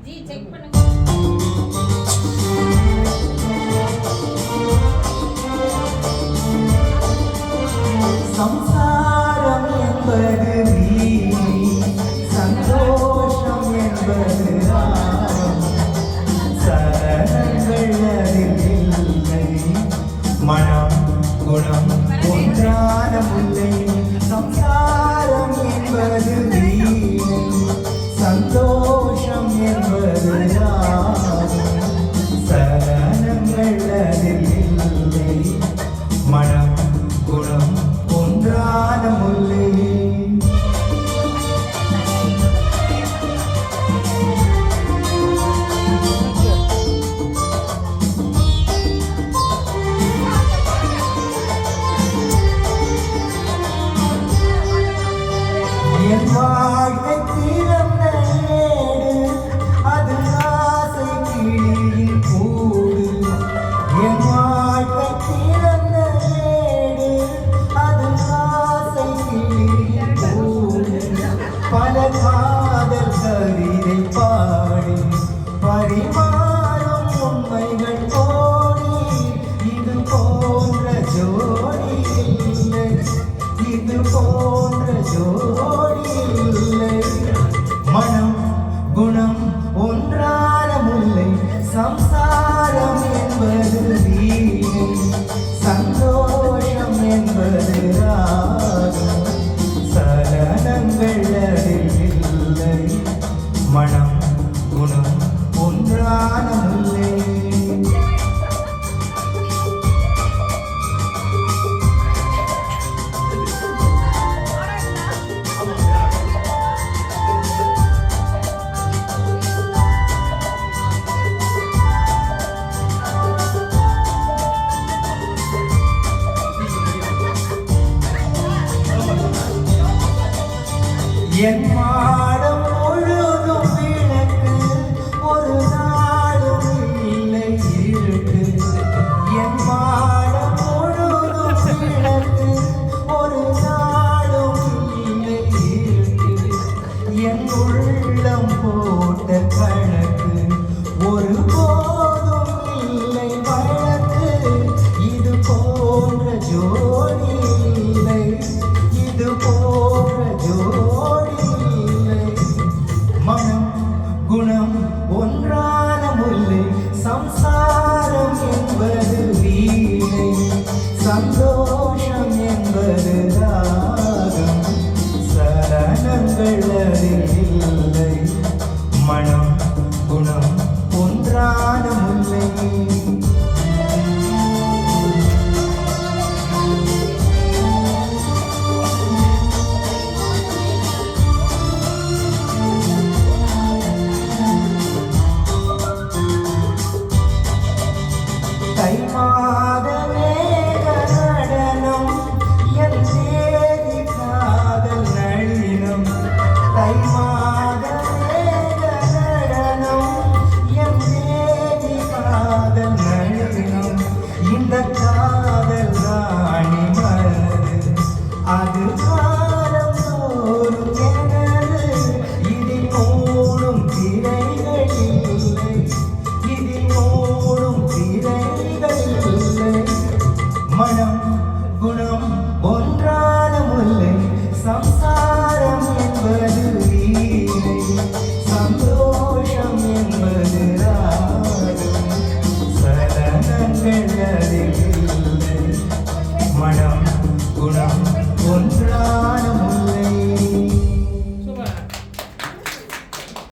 जी check பண்ணுங்க. சம்சாரம் என்பது வீணை, சந்தோஷம் என்பது ஆரம். சரணங்கள் அதில் இல்லை, மனம் குணம் ஒன்றான முல்லை. சம்சாரம் என்பது வீணை, சந்தோஷம் என்பது ஆரம். சரணங்கள் அதில் இல்லை, மனம் குணம் ஒன்றான முல்லை. என் வாழ்க்கை திறந்த ஏடு, அது ஆசை கிளியின் கூடு. என் வாழ்க்கை திறந்த ஏடு, அது ஆசை கிளியின் கூடு. பல காதல் கவிதை பாடி பரிமாறும் உண்மைகள் கோடி. இது போன்ற ஜோடி இல்லை, இது போன்ற ஜோடி இல்லை. மனம் குணம் ஒன்றான முல்லை. சம்சாரம் என்பது வீணை, சந்தோஷம் என்பது ராகம். சரணங்கள் அதில் இல்லை, மனம் குணம் ஒன்றான முல்லை. என் மாடம் முழுதும் விளக்கு, ஒரு நாளும் இல்லை இருட்டு. என் மாடம் முழுதும் விளக்கு, ஒரு நாளும் இல்லை இருட்டு. என் உள்ளம் போட்ட கணக்கு, ஒரு போதும் இல்லை வழக்கு. இது போன்ற ஜோடி இல்லை, இது போன்ற ஜோடி இல்லை. மனம் குணம் ஒன்றான முல்லை. சம்சாரம் என்பது வீணை, சந்தோஷம் என்பது ராகம். சரணங்கள் அதில் இல்லை, மனம் குணம் ஒன்றான முல்லை. தை மாத மேக நடனம், என் தேவி காதல் நளினம். தை மாத மேக நடனம், என் தேவி காதல் நளினம். இந்த காதல் ராணி மலரு, அது காலம் தோறும் எனது. இதில் ஓடும் திரைகள் இல்லை, இதில் ஓடும் திரைகள் இல்லை. மனம் குணம் ஒன்றான முல்லை. சம்சாரம் என்பது வீணை, சந்தோஷம் என்பது ராகம். சரணங்கள் அதில்